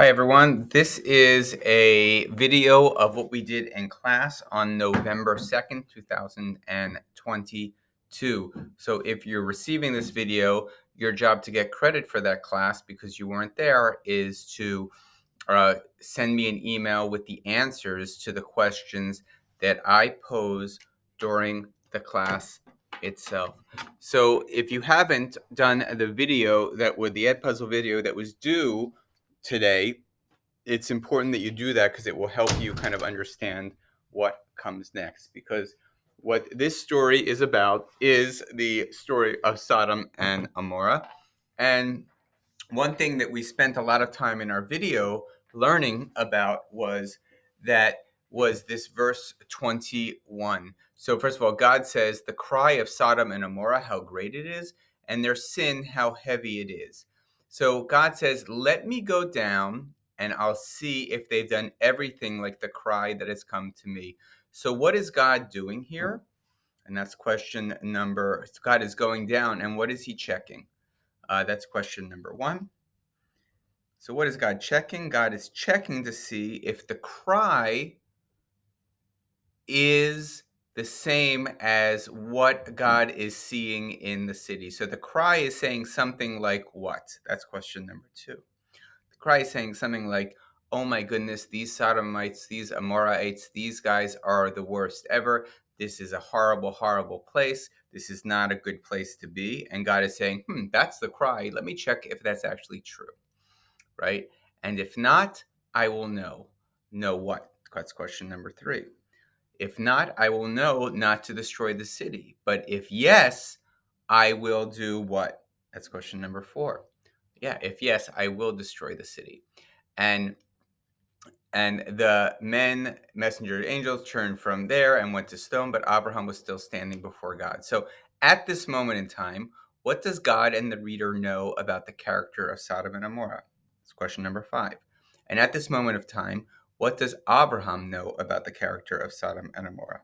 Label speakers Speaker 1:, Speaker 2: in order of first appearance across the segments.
Speaker 1: Hi everyone, this is a video of what we did in class on November 2nd, 2022. So if you're receiving this video, your job to get credit for that class because you weren't there is to send me an email with the answers to the questions that I pose during the class itself. So if you haven't done the video the Edpuzzle video that was due today, it's important that you do that because it will help you kind of understand what comes next. Because what this story is about is the story of Sodom and Amorah. And one thing that we spent a lot of time in our video learning about was this verse 21. So first of all, God says, the cry of Sodom and Amorah, how great it is, and their sin, how heavy it is. So God says, let me go down and I'll see if they've done everything like the cry that has come to me. So what is God doing here? And that's question number. God is going down, and what is he checking? That's question number one. So what is God checking? God is checking to see if the cry is the same as what God is seeing in the city. So the cry is saying something like what? That's question number two. The cry is saying something like, oh my goodness, these Sodomites, these Amorites, these guys are the worst ever. This is a horrible, horrible place. This is not a good place to be. And God is saying, that's the cry. Let me check if that's actually true. Right? And if not, I will know. Know what? That's question number three. If not, I will know not to destroy the city. But if yes, I will do what? That's question number four. Yeah, if yes, I will destroy the city. And the messenger angels turned from there and went to stone, but Abraham was still standing before God. So at this moment in time, what does God and the reader know about the character of Sodom and Amorah? That's question number five. And at this moment of time, what does Abraham know about the character of Sodom and Amorah?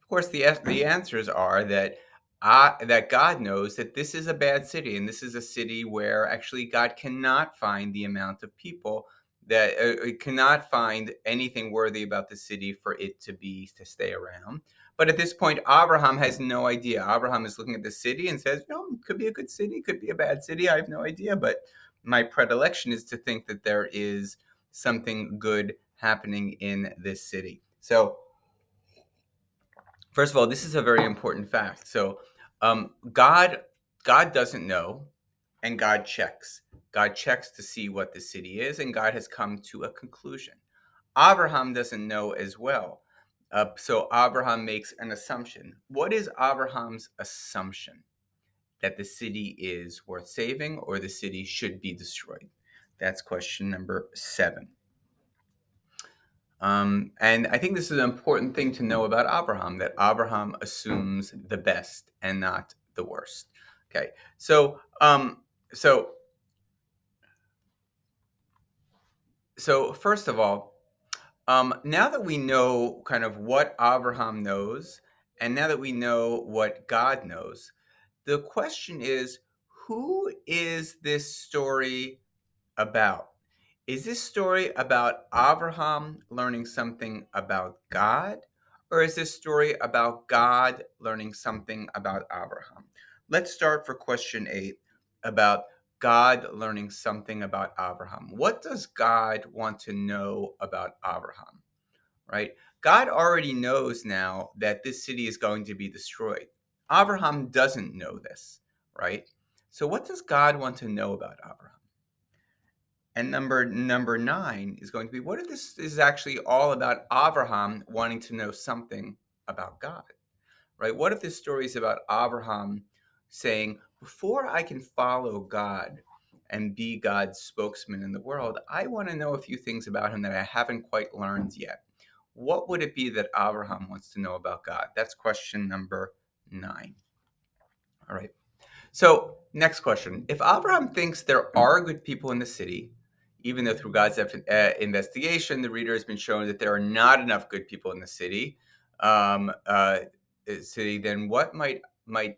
Speaker 1: Of course, the answers are that God knows that this is a bad city, and this is a city where actually God cannot find the amount of people that cannot find anything worthy about the city for it to stay around. But at this point, Abraham has no idea. Abraham is looking at the city and says, could be a good city, could be a bad city. I have no idea. But my predilection is to think that there is something good happening in this city. So first of all, this is a very important fact. So, God doesn't know, and God checks. God checks to see what the city is, and God has come to a conclusion. Abraham doesn't know as well. So Abraham makes an assumption. What is Abraham's assumption? That the city is worth saving or the city should be destroyed? That's question number seven. And I think this is an important thing to know about Abraham, that Abraham assumes the best and not the worst. Okay, so so first of all, now that we know kind of what Abraham knows, and now that we know what God knows, the question is, who is this story about? Is this story about Abraham learning something about God? Or is this story about God learning something about Abraham? Let's start for question 8 about God learning something about Abraham. What does God want to know about Abraham? Right? God already knows now that this city is going to be destroyed. Abraham doesn't know this, right? So what does God want to know about Abraham? And number 9 is going to be, what if this is actually all about Abraham wanting to know something about God, right? What if this story is about Abraham saying, before I can follow God and be God's spokesman in the world, I want to know a few things about him that I haven't quite learned yet. What would it be that Abraham wants to know about God? That's question number 9. All right. So, next question. If Abraham thinks there are good people in the city, even though through God's investigation, the reader has been shown that there are not enough good people in the um, uh, city, then what might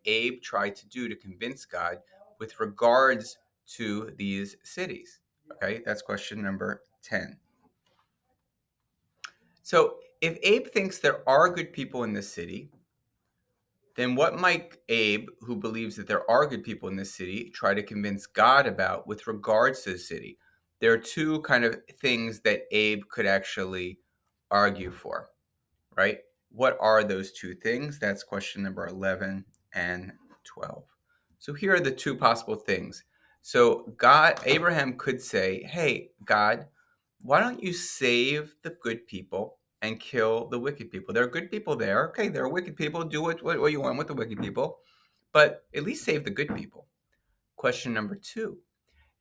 Speaker 1: Abe try to do to convince God with regards to these cities? Okay, that's question number 10. So if Abe thinks there are good people in this city, then what might Abe, who believes that there are good people in this city, try to convince God about with regards to the city? There are two kind of things that Abe could actually argue for, right? What are those two things? That's question number 11 and 12. So here are the two possible things. So Abraham could say, hey, God, why don't you save the good people and kill the wicked people? There are good people there. Okay, there are wicked people. Do what you want with the wicked people, but at least save the good people. Question number two,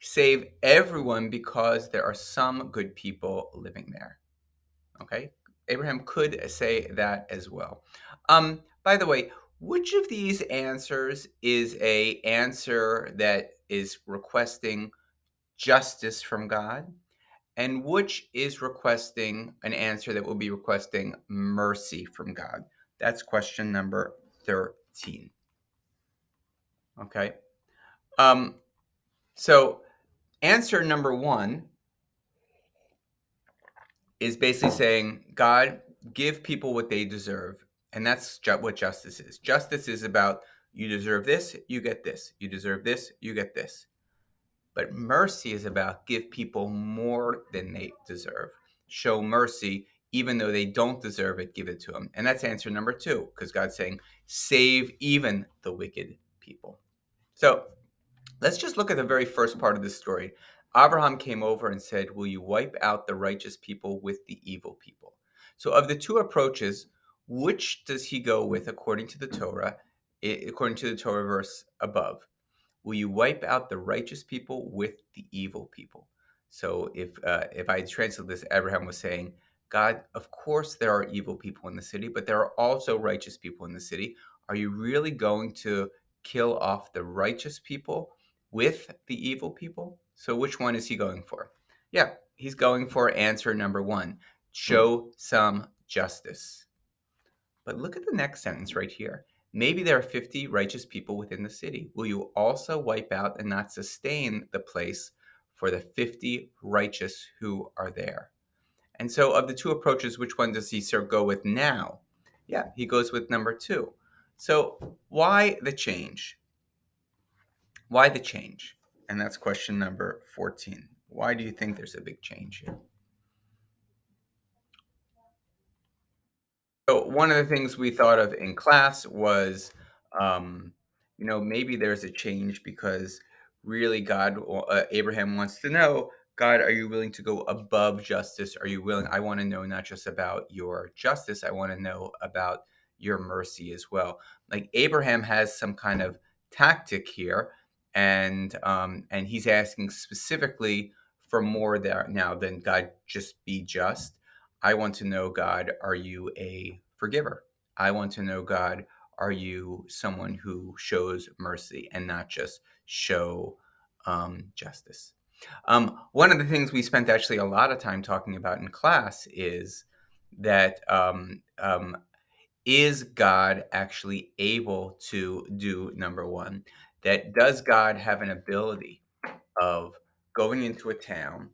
Speaker 1: save everyone because there are some good people living there. Okay, Abraham could say that as well. By the way, which of these answers is a answer that is requesting justice from God, and which is requesting an answer that will be requesting mercy from God? That's question number 13. Okay. Um, so answer number one is basically saying, God, give people what they deserve. And that's what justice is. Justice is about you deserve this, you get this. You deserve this, you get this. But mercy is about give people more than they deserve. Show mercy, even though they don't deserve it, give it to them. And that's answer number two, because God's saying, save even the wicked people. So let's just look at the very first part of this story. Abraham came over and said, will you wipe out the righteous people with the evil people? So, of the two approaches, which does he go with according to the Torah, according to the Torah verse above? Will you wipe out the righteous people with the evil people? So if I translate this, Abraham was saying, God, of course there are evil people in the city, but there are also righteous people in the city. Are you really going to kill off the righteous people with the evil people? So which one is he going for? Yeah, he's going for answer number one. Show some justice. But look at the next sentence right here. Maybe there are 50 righteous people within the city. Will you also wipe out and not sustain the place for the 50 righteous who are there? And so, of the two approaches, which one does he sort of go with now? Yeah, he goes with number two. So, why the change? Why the change? And that's question number 14. Why do you think there's a big change here? So one of the things we thought of in class was, um, maybe there's a change because really Abraham wants to know, God, are you willing to go above justice? Are you willing? I want to know not just about your justice, I want to know about your mercy as well. Like Abraham has some kind of tactic here, and he's asking specifically for more there now than God just be just. I want to know, God, are you a forgiver? I want to know, God, are you someone who shows mercy and not just show justice? One of the things we spent actually a lot of time talking about in class is that is God actually able to do number one? That does God have an ability of going into a town,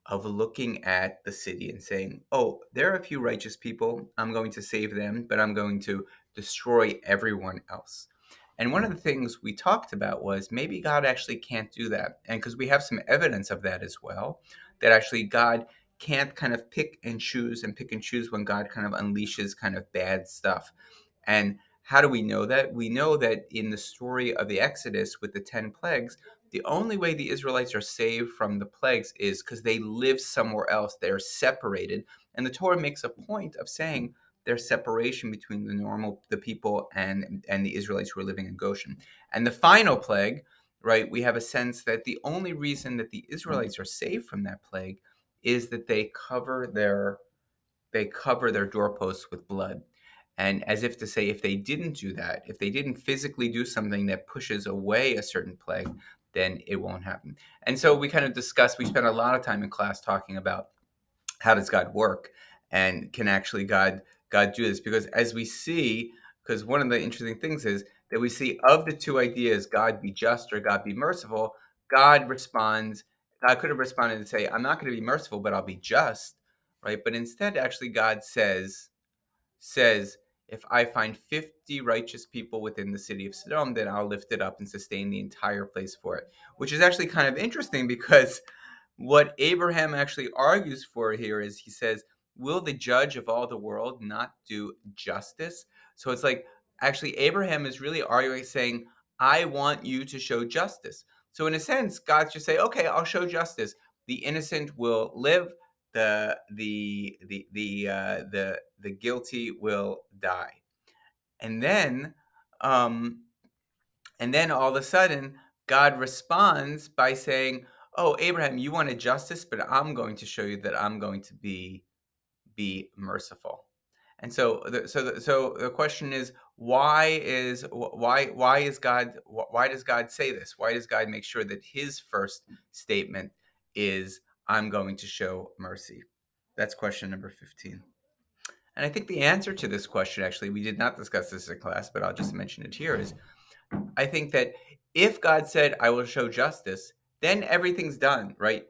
Speaker 1: of looking at the city and saying, oh, there are a few righteous people. I'm going to save them, but I'm going to destroy everyone else. And one of the things we talked about was maybe God actually can't do that. And because we have some evidence of that as well, that actually God can't kind of pick and choose when God kind of unleashes kind of bad stuff. And how do we know that? We know that in the story of the Exodus with the 10 plagues, the only way the Israelites are saved from the plagues is because they live somewhere else. They're separated. And the Torah makes a point of saying there's separation between the people and the Israelites who are living in Goshen. And the final plague, right, we have a sense that the only reason that the Israelites are saved from that plague is that they cover their doorposts with blood. And as if to say, if they didn't do that, if they didn't physically do something that pushes away a certain plague, then it won't happen. And so we kind of we spent a lot of time in class talking about how does God work, and can actually God do this? Because as we see, because one of the interesting things is that we see of the two ideas, God be just or God be merciful, God responds God could have responded and say, I'm not going to be merciful, but I'll be just, right? But instead, actually, God says, if I find 50 righteous people within the city of Sodom, then I'll lift it up and sustain the entire place for it. Which is actually kind of interesting because what Abraham actually argues for here is he says, will the judge of all the world not do justice? So it's like, actually, Abraham is really arguing, saying, I want you to show justice. So in a sense, God should say, okay, I'll show justice. The innocent will live, the guilty will die. And then um and then all of a sudden, God responds by saying, "Oh, Abraham, you wanted justice, but I'm going to show you that I'm going to be merciful." And so the question is, why does God say this? Why does God make sure that His first statement is, "I'm going to show mercy"? That's question number 15. And I think the answer to this question, actually, we did not discuss this in class, but I'll just mention it here, is I think that if God said, I will show justice, then everything's done, right?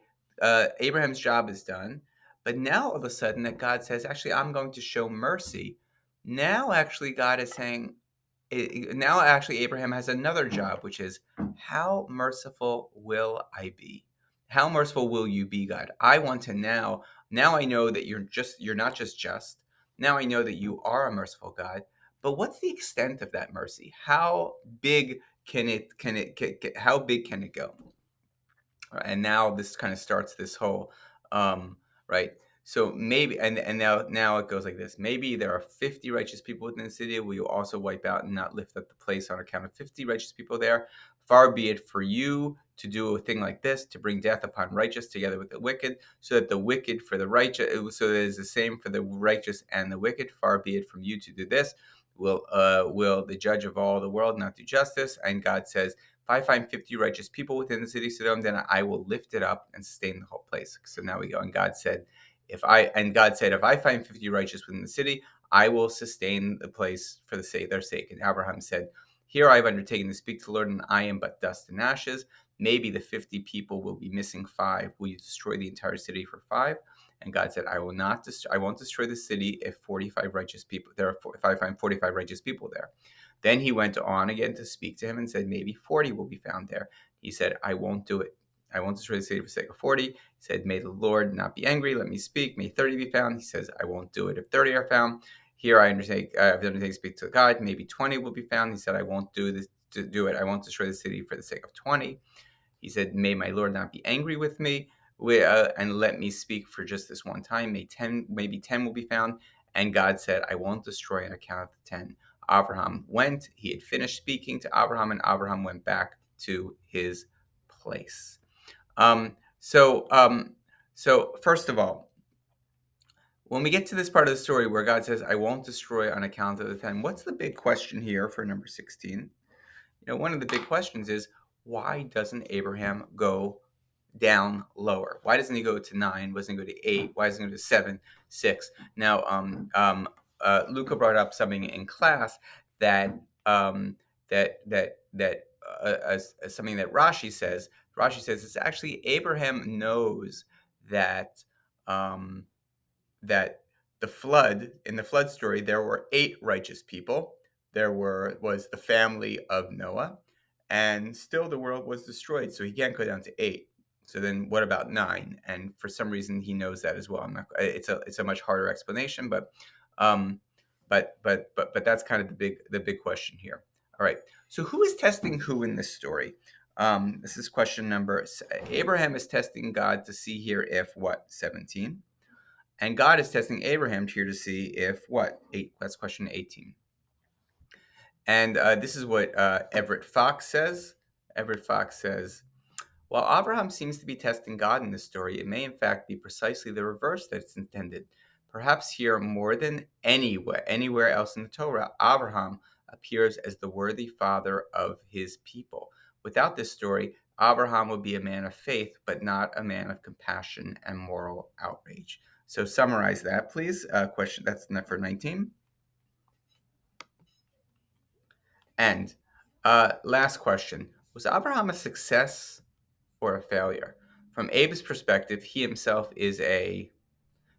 Speaker 1: Abraham's job is done. But now all of a sudden that God says, actually, I'm going to show mercy. Now, actually, God is saying, now actually Abraham has another job, which is, how merciful will I be? How merciful will you be, God? I want to now I know that you're not just. Now I know that you are a merciful God. But what's the extent of that mercy? How big how big can it go? And now this kind of starts this whole right. So maybe, and now it goes like this: maybe there are 50 righteous people within the city. Will you also wipe out and not lift up the place on account of 50 righteous people there? Far be it for you to do a thing like this, to bring death upon righteous together with the wicked, so that the wicked for the righteous, so that it is the same for the righteous and the wicked. Far be it from you to do this. Will the judge of all the world not do justice? And God says, if I find 50 righteous people within the city of Sodom, then I will lift it up and sustain the whole place. So now we go. And God said, if I find 50 righteous within the city, I will sustain the place for their sake. And Abraham said, here I have undertaken to speak to the Lord, and I am but dust and ashes. Maybe the 50 people will be missing five. Will you destroy the entire city for five? And God said, I will not. I won't destroy the city if 45 righteous people there. If I find 45 righteous people there. Then he went on again to speak to him and said, maybe 40 will be found there. He said, I won't do it. I won't destroy the city for the sake of 40. He said, may the Lord not be angry. Let me speak. May 30 be found. He says, I won't do it if 30 are found. Here I undertake to speak to God. Maybe 20 will be found. He said, I won't do this to do it. I won't destroy the city for the sake of 20. He said, may my Lord not be angry with me, and let me speak for just this one time. Maybe 10 will be found. And God said, I won't destroy on account of the 10. Abraham went. He had finished speaking to Abraham, and Abraham went back to his place. Um, so, um, so first of all, when we get to this part of the story where God says, I won't destroy on account of the 10, what's the big question here for number 16? One of the big questions is, why doesn't Abraham go down lower? Why doesn't he go to 9? Why doesn't he go to 8? Why doesn't he go to 7, 6? Now, Luca brought up something in class that as something that Rashi says. Rashi says it's actually Abraham knows that um, that in the flood story, there were 8 righteous people. Was the family of Noah, and still the world was destroyed. So he can't go down to 8. So then, what about 9? And for some reason, he knows that as well. I'm not. It's a much harder explanation, um, but that's kind of the big question here. All right. So who is testing who in this story? This is question number. Abraham is testing God to see here if what 17. And God is testing Abraham here to see if what? 8. That's question 18. And this is what Everett Fox says. Everett Fox says, while Abraham seems to be testing God in this story, it may in fact be precisely the reverse that's intended. Perhaps here, more than anywhere else in the Torah, Abraham appears as the worthy father of his people. Without this story, Abraham would be a man of faith, but not a man of compassion and moral outrage. So summarize that, please. Question that's for 19. And last question: was Abraham a success or a failure? from Abe's perspective, he himself is a,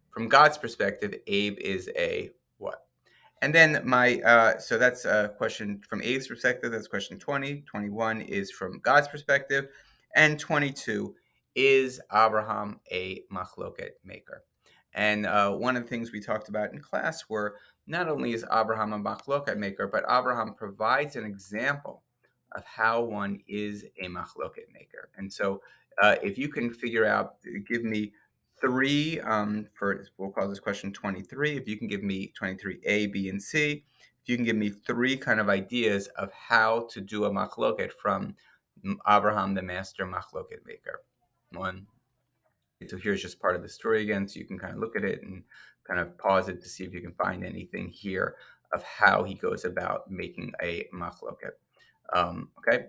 Speaker 1: from God's perspective, Abe is a what? And then so that's a question from Abe's perspective. That's question 20. 21 is from God's perspective. And 22, is Abraham a machloket maker? And one of the things we talked about in class were not only is Abraham a machloket maker, but Abraham provides an example of how one is a machloket maker. And so if you can figure out, give me three, for we'll call this question 23. If you can give me 23A, B, and C, if you can give me three kind of ideas of how to do a machloket from Abraham, the master machloket maker. One. So here's just part of the story again, so you can kind of look at it and kind of pause it to see if you can find anything here of how he goes about making a machloket. Okay,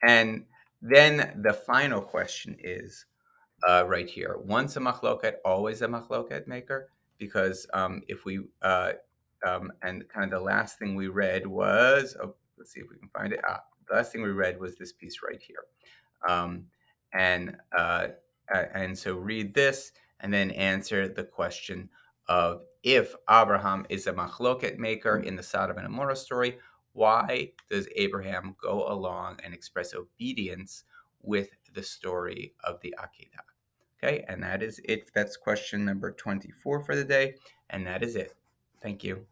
Speaker 1: and then the final question is, right here. Once a machloket, always a machloket maker, because if we and kind of the last thing we read was, oh, let's see if we can find it. The last thing we read was this piece right here, um, and so read this and then answer the question of, if Abraham is a machloket maker in the Sodom and Gomorrah story, why does Abraham go along and express obedience with the story of the Akedah? Okay, and that is it. That's question number 24 for the day, and that is it. Thank you.